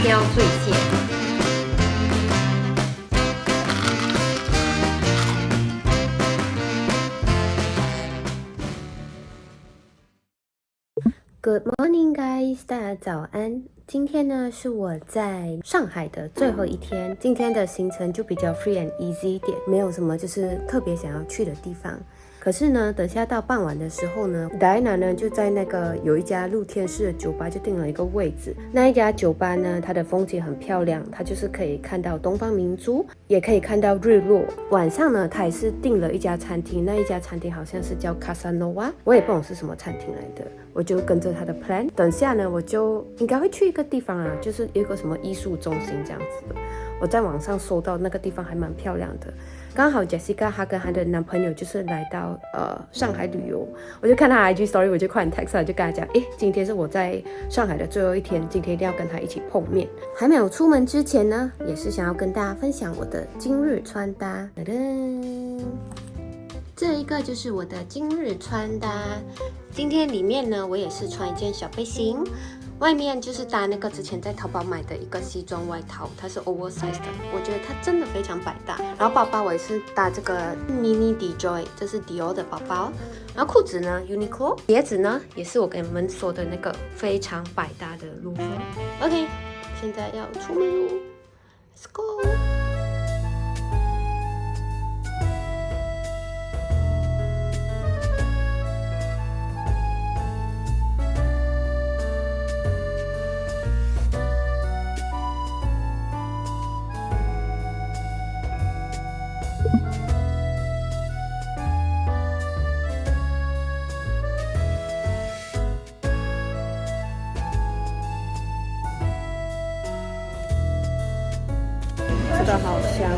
挑最线。Good morning, guys！ 大家早安。今天呢是我在上海的最后一天，今天的行程就比较 free and easy 一点，没有什么就是特别想要去的地方。可是呢，等下到傍晚的时候呢，戴安娜呢就在那个有一家露天式的酒吧就订了一个位置。那一家酒吧呢，它的风景很漂亮，它就是可以看到东方明珠，也可以看到日落。晚上呢，它也是订了一家餐厅，那一家餐厅好像是叫 Casanova， 我也不懂是什么餐厅来的。我就跟着他的 plan， 等下呢，我就应该会去一个地方啊，就是有一个什么艺术中心这样子的。我在网上搜到那个地方还蛮漂亮的。刚好 Jessica 她跟她的男朋友就是来到上海旅游，我就看她 IG story， 我就快点 text 她，就跟她讲，今天是我在上海的最后一天，今天一定要跟她一起碰面。还没有出门之前呢，也是想要跟大家分享我的今日穿搭。噔噔，这一个就是我的今日穿搭。今天里面呢，我也是穿一件小背心。外面就是搭那个之前在淘宝买的一个西装外套，它是 oversize 的，我觉得它真的非常百搭。然后包包我也是搭这个 mini DJoy， 这是 Dior 的包包。然后裤子呢 Uniqlo， 鞋子呢也是我给你们说的那个非常百搭的路风。OK， 现在要出门喽 ，Let's go。吃的好香啊！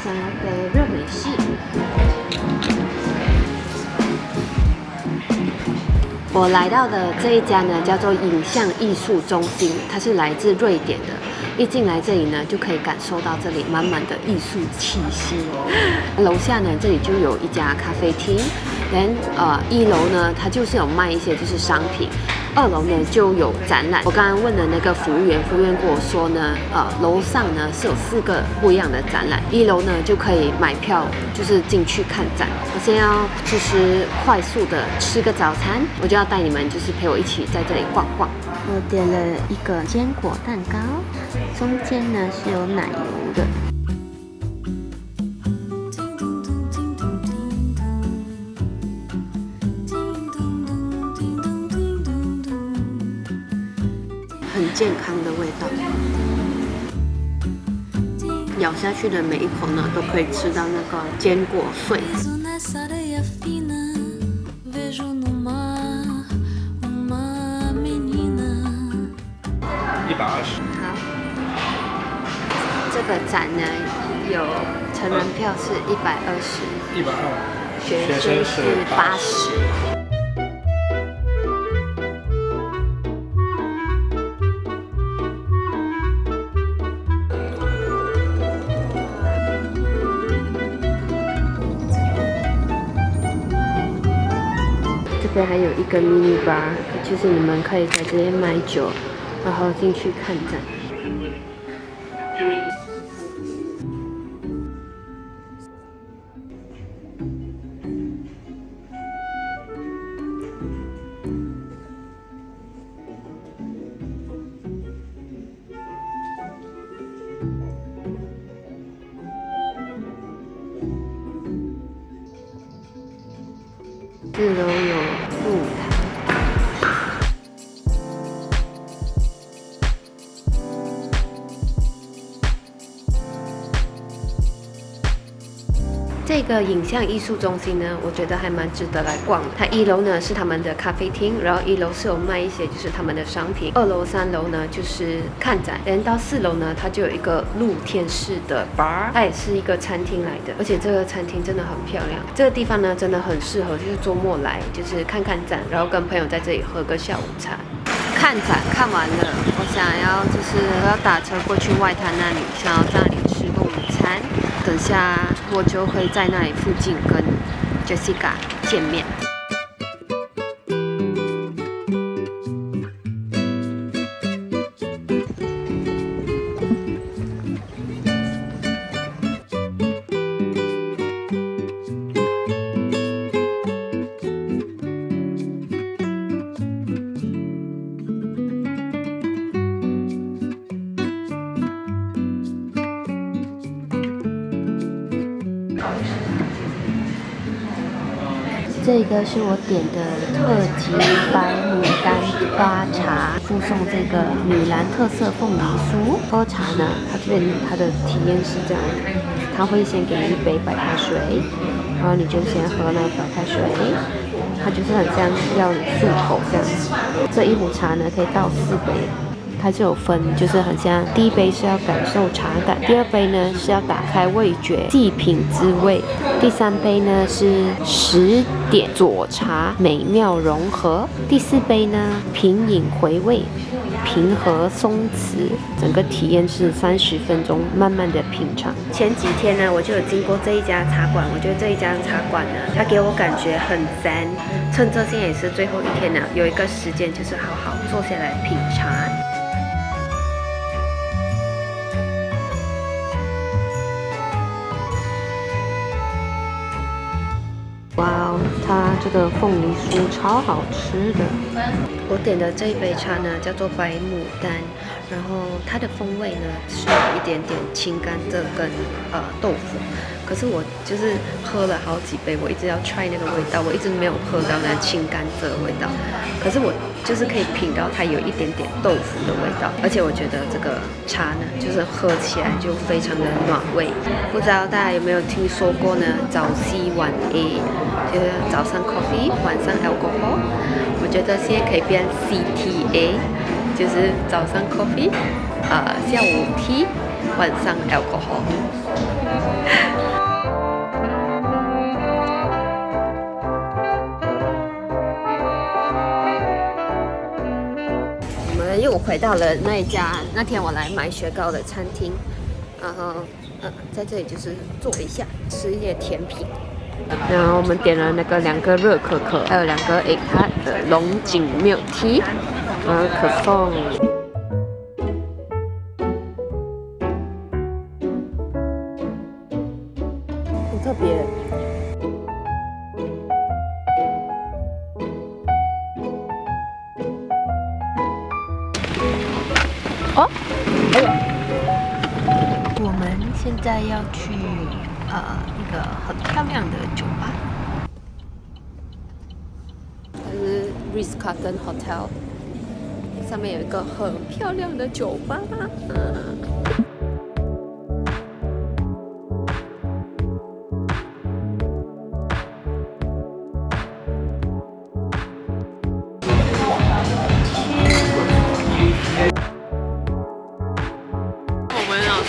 想要的热美式。我来到的这一家呢，叫做影像艺术中心，它是来自瑞典的。一进来这里呢，就可以感受到这里满满的艺术气息。楼下呢，这里就有一家咖啡厅。一楼呢，它就是有卖一些就是商品。2楼呢就有展览。我刚刚问的那个服务员跟我说呢，楼上呢是有4个不一样的展览，1楼呢就可以买票，就是进去看展。我先要就是快速的吃个早餐，我就要带你们就是陪我一起在这里逛逛。我点了一个坚果蛋糕，中间呢是有奶油的。很健康的味道，咬下去的每一口呢，都可以吃到那个坚果碎。120。好，这个展呢有成人票是120，120，学生是80。这边还有一个 mini bar， 就是你们可以在这边买酒，然后进去看展。4楼有露台。这个影像艺术中心呢，我觉得还蛮值得来逛。它1楼呢是他们的咖啡厅，然后1楼是有卖一些就是他们的商品，2楼、3楼呢就是看展，连到4楼呢，它就有一个露天式的 bar， 它也是一个餐厅来的，而且这个餐厅真的很漂亮。这个地方呢真的很适合就是周末来，就是看看展，然后跟朋友在这里喝个下午茶。看展看完了，我想要我要打车过去外滩那里，想要在那里吃个午餐。等下我就会在那里附近跟 Jessica 见面。这个是我点的特级白牡丹花茶，附送这个米兰特色凤梨酥。喝茶呢，它的体验是这样的，它会先给你一杯白开水，然后你就先喝那个白开水，它就是很像要你漱口这样子。这一壶茶呢可以倒4杯。它就有分，就是很像第一杯是要感受茶感，第2杯呢是要打开味觉，细品滋味，第3杯呢是10点佐茶，美妙融合，第4杯呢品饮回味，平和松弛，整个体验是30分钟，慢慢的品尝。前几天呢，我就有经过这一家茶馆，我觉得这一家茶馆呢，它给我感觉很赞。趁这现在也是最后一天呢，有一个时间就是好好坐下来品茶。哇哦，它这个凤梨酥超好吃的。我点的这一杯茶呢，叫做白牡丹，然后它的风味呢是有一点点青甘蔗跟豆腐。可是我就是喝了好几杯，我一直要 try 那个味道，我一直没有喝到那青甘蔗的味道。可是我就是可以品到它有一点点豆腐的味道，而且我觉得这个茶呢，就是喝起来就非常的暖胃。不知道大家有没有听说过呢？早 C 晚 A， 就是早上 coffee， 晚上 alcohol。我觉得现在可以变 CTA， 就是早上 coffee， 下午 tea， 晚上 alcohol。又回到了那天我来买雪糕的餐厅，然后在这里就是坐一下，吃一些甜品。然后我们点了那个2个热可可，还有2个 egg hut 的龙井 milk tea， 然后可颂。很特别。哦，哎呦！我们现在要去一个很漂亮的酒吧，它是 Ritz-Carlton Hotel， 上面有一个很漂亮的酒吧。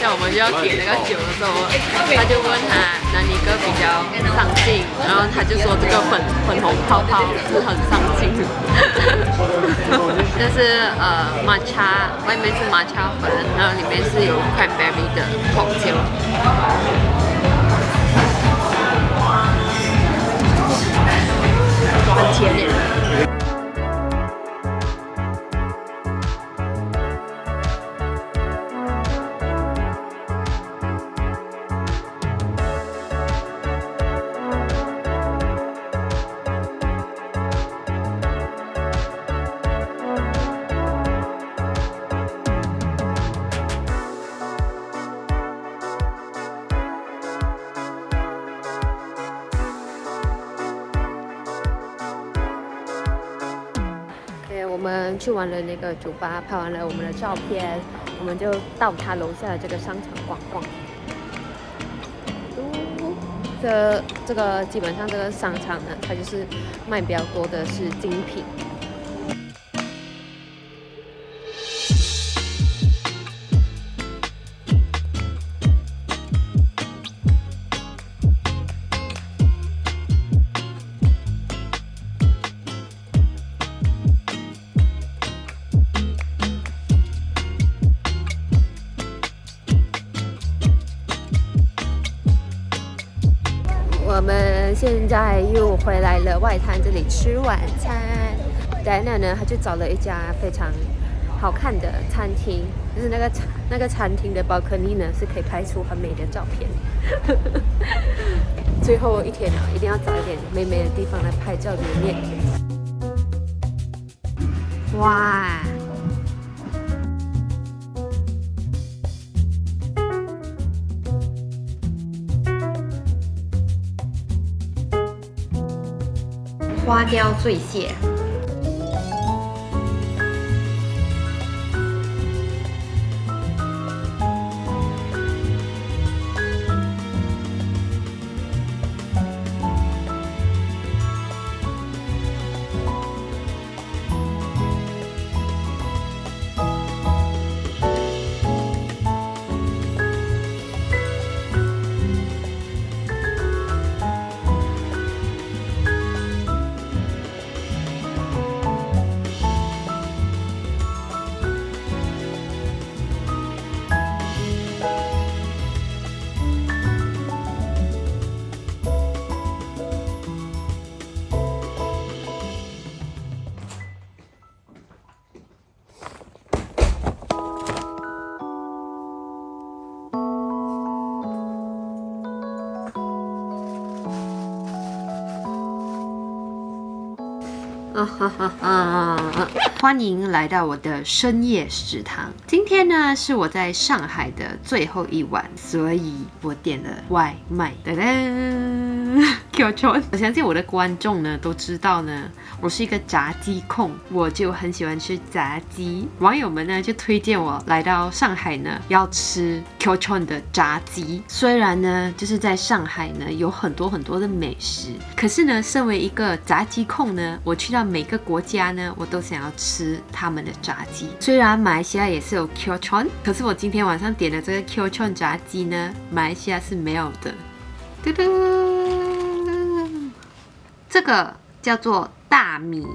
像我们就要点那个酒的时候，他就问他哪一个比较上镜，然后他就说这个粉红泡泡是很上镜。这是抹茶，外面是抹茶粉，然后里面是有 cranberry 的 cocktail。很甜耶。我们去完了那个酒吧，拍完了我们的照片，我们就到他楼下的这个商场逛逛。这个基本上这个商场呢，它就是卖比较多的是精品。我们现在又回来了外滩这里吃晚餐。Diana 呢，她就找了一家非常好看的餐厅，就是那个餐厅的 balcony 呢是可以拍出很美的照片。最后一天了，一定要找一点美美的地方来拍照留念。哇！花雕醉蟹。欢迎来到我的深夜食堂。今天呢是我在上海的最后一晚，所以我点了外卖。噔噔，Q 我相信我的观众呢都知道呢，我是一个炸鸡控，我就很喜欢吃炸鸡。网友们呢就推荐我来到上海呢要吃 Q 的炸鸡。虽然呢就是在上海呢有很多的美食，可是呢身为一个炸鸡控呢，我去到每个国家呢我都想要吃他们的炸鸡。虽然马来西亚也是有 Q， 可是我今天晚上点的这个 Q 炸鸡呢，马来西亚是没有的。嘟嘟，这个叫做大米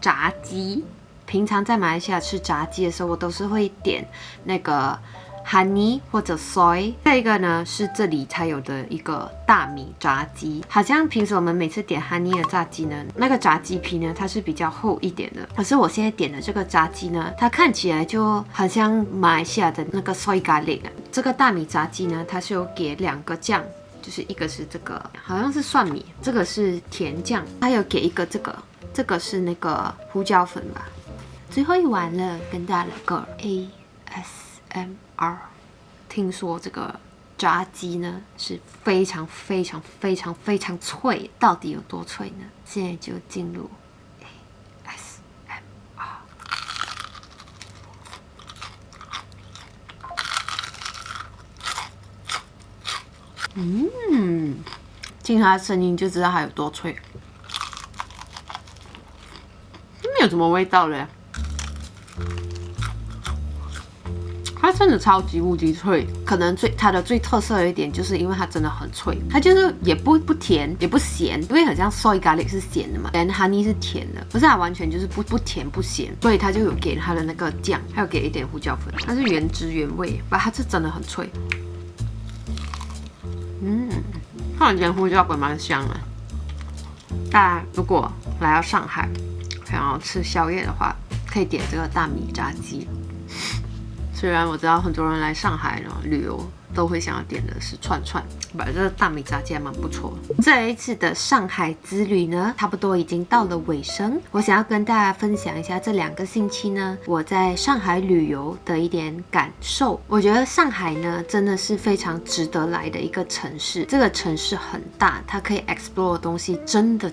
炸鸡。平常在马来西亚吃炸鸡的时候，我都是会点那个honey 或者 soy， 这个呢是这里才有的一个大米炸鸡。好像平时我们每次点 honey 的炸鸡呢，那个炸鸡皮呢它是比较厚一点的，可是我现在点的这个炸鸡呢，它看起来就很像马来西亚的那个 soy garlic。这个大米炸鸡呢，它是有给2个酱，就是一个是这个好像是蒜米，这个是甜酱，还有给一个这个是那个胡椒粉吧。最后一碗了，跟大家来个 ASMR。听说这个炸鸡呢是非常脆，到底有多脆呢？现在就进入 ASMR。听它的声音就知道它有多脆。没有什么味道了，它真的超级无敌脆。可能它的最特色的一点就是因为它真的很脆，它就是也不甜也不咸，因为很像 soy garlic 是咸的嘛，然后 honey 是甜的，可是它完全就是不甜不咸，所以它就有给它的那个酱，还有给一点胡椒粉，它是原汁原味，它是真的很脆。突然间胡椒粉蛮香的。大家如果来到上海想要吃宵夜的话，可以点这个大米炸鸡。虽然我知道很多人来上海呢旅游都会想要点的是串串，这个大米炸鸡还蛮不错。这一次的上海之旅呢，差不多已经到了尾声。我想要跟大家分享一下这2个星期呢，我在上海旅游的一点感受。我觉得上海呢，真的是非常值得来的一个城市。这个城市很大，它可以 explore 的东西真的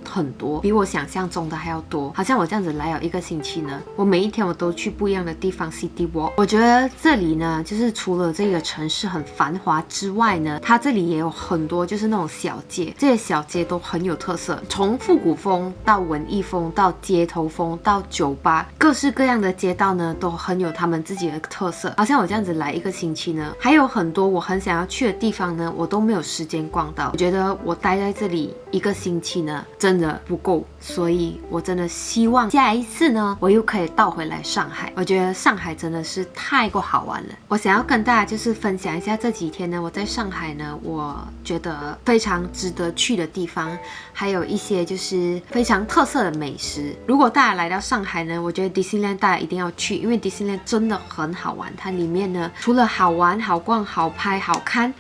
很多，比我想象中的还要多。好像我这样子来了1个星期呢，我每一天我都去不一样的地方 city walk。我觉得这里呢，就是除了这个城市是很繁华之外呢，它这里也有很多就是那种小街，这些小街都很有特色，从复古风到文艺风到街头风到酒吧，各式各样的街道呢都很有他们自己的特色。好像我这样子来1个星期呢，还有很多我很想要去的地方呢，我都没有时间逛到。我觉得我待在这里1个星期呢，真的不够，所以我真的希望下一次呢，我又可以倒回来上海。我觉得上海真的是太过好玩了。我想要跟大家就是分享一下这几天呢，我在上海呢，我觉得非常值得去的地方，还有一些就是非常特色的美食。如果大家来到上海呢，我觉得 Disneyland 大家一定要去，因为 Disneyland 真的很好玩。它里面呢，除了好玩、好逛、好拍、好看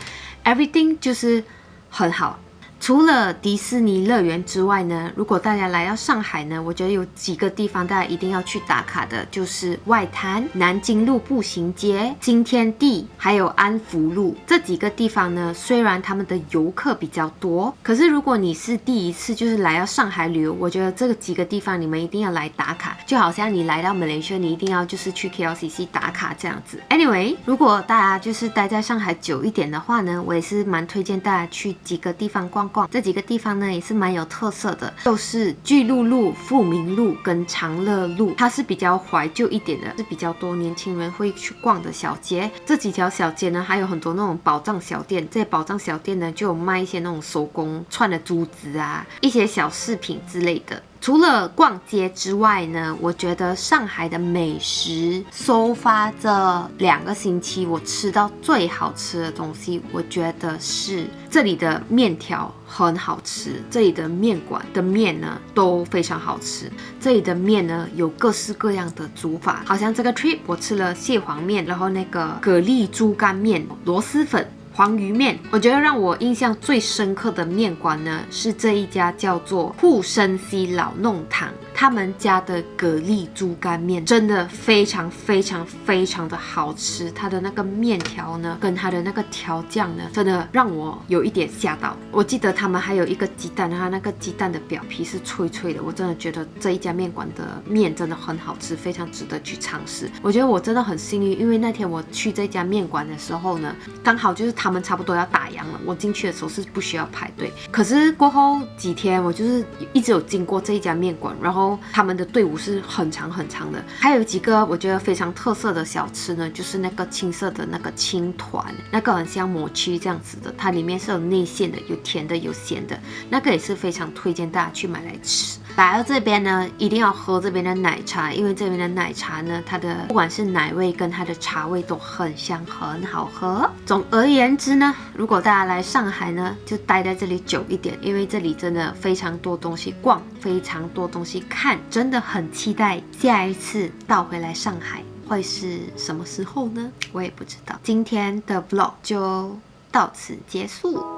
，everything 就是很好。除了迪士尼乐园之外呢，如果大家来到上海呢，我觉得有几个地方大家一定要去打卡的，就是外滩、南京路步行街、新天地，还有安福路。这几个地方呢，虽然他们的游客比较多，可是如果你是第一次就是来到上海旅游，我觉得这几个地方你们一定要来打卡，就好像你来到马来西亚，你一定要就是去 KLCC 打卡这样子。Anyway， 如果大家就是待在上海久一点的话呢，我也是蛮推荐大家去几个地方逛逛。这几个地方呢也是蛮有特色的，就是巨鹿路、富民路跟长乐路，它是比较怀旧一点的，是比较多年轻人会去逛的小街。这几条小街呢还有很多那种宝藏小店，这些宝藏小店呢就有卖一些那种手工串的珠子啊，一些小饰品之类的。除了逛街之外呢，我觉得上海的美食收发这2个星期我吃到最好吃的东西，我觉得是这里的面条很好吃，这里的面馆的面呢都非常好吃，这里的面呢有各式各样的煮法，好像这个 trip 我吃了蟹黄面，然后那个蛤蜊猪肝面、螺蛳粉、黄鱼面。我觉得让我印象最深刻的面馆呢，是这一家叫做沪生西老弄堂，他们家的蛤蜊猪肝面真的非常非常非常的好吃，它的那个面条呢，跟它的那个调酱呢，真的让我有一点吓到。我记得他们还有一个鸡蛋，它那个鸡蛋的表皮是脆脆的，我真的觉得这一家面馆的面真的很好吃，非常值得去尝试。我觉得我真的很幸运，因为那天我去这家面馆的时候呢，刚好就是他们差不多要打烊了，我进去的时候是不需要排队，可是过后几天我就是一直有经过这一家面馆，然后他们的队伍是很长很长的。还有几个我觉得非常特色的小吃呢，就是那个青色的那个青团，那个很像抹曲这样子的，它里面是有内馅的，有甜的有咸的，那个也是非常推荐大家去买来吃。来到这边呢，一定要喝这边的奶茶，因为这边的奶茶呢，它的不管是奶味跟它的茶味都很香，很好喝。总而言之呢，如果大家来上海呢，就待在这里久一点，因为这里真的非常多东西逛，非常多东西看，真的很期待下一次倒回来上海会是什么时候呢？我也不知道。今天的 vlog 就到此结束。